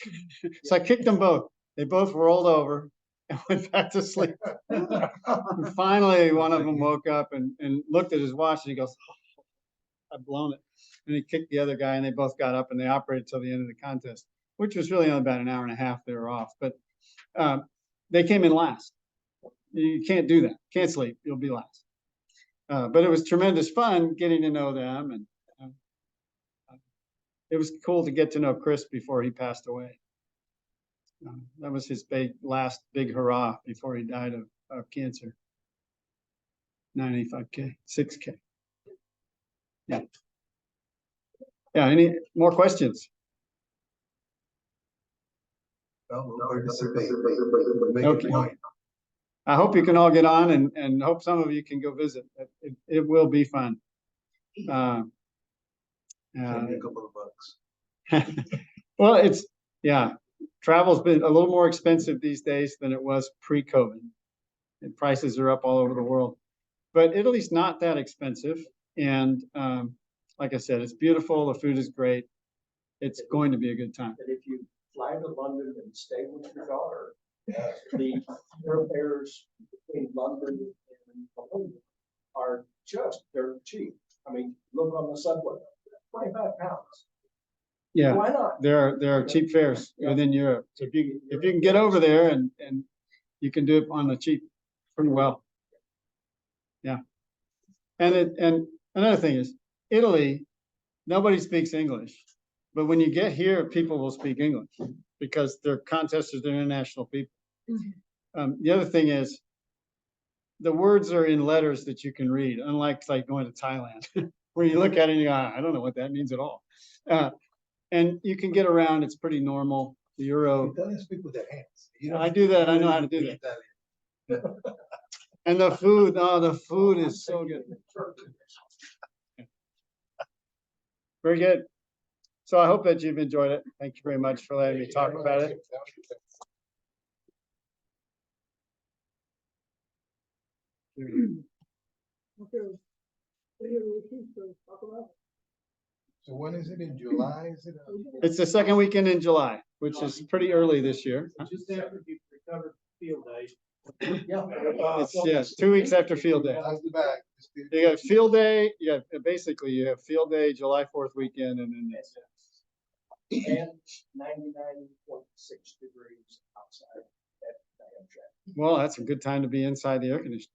So I kicked them both. They both rolled over and went back to sleep. And finally, one of them woke up and looked at his watch and he goes, oh, I've blown it. And he kicked the other guy and they both got up and they operated till the end of the contest, which was really only about an hour and a half they were off. But they came in last. You can't do that. Can't sleep. You'll be last. But it was tremendous fun getting to know them. And it was cool to get to know Chris before he passed away. That was his last big hurrah before he died of cancer. 95K, 6K. Yeah. Yeah, any more questions? Okay. I hope you can all get on and hope some of you can go visit. It will be fun. A couple of bucks. Well, travel's been a little more expensive these days than it was pre-COVID. And prices are up all over the world. But Italy's not that expensive. And like I said, it's beautiful. The food is great. It's going to be a good time. And if you fly to London and stay with your daughter, the airfares between London and Bologna are they're cheap. I mean, look on the subway, 25 pounds. Yeah, Why not? there are cheap fares within Europe. So if you can get over there and you can do it on the cheap pretty well. Yeah. And another thing is Italy, nobody speaks English. But when you get here, people will speak English because they're contestants, they're international people. The other thing is the words are in letters that you can read, unlike like going to Thailand, where you look at it and you go, I don't know what that means at all. And you can get around, it's pretty normal. The euro. Italians speak with their hands. I do that, I know how to do that. And the food is so good. Very good. So I hope that you've enjoyed it. Thank you very much for letting me talk about it. So when is it, in July? Is it? It's the second weekend in July, which is pretty early this year. Just after you recovered field day. It's 2 weeks after field day. You got field day, you have field day, July 4th weekend, and then And 99.6 degrees outside. well, that's a good time to be inside the air conditioning.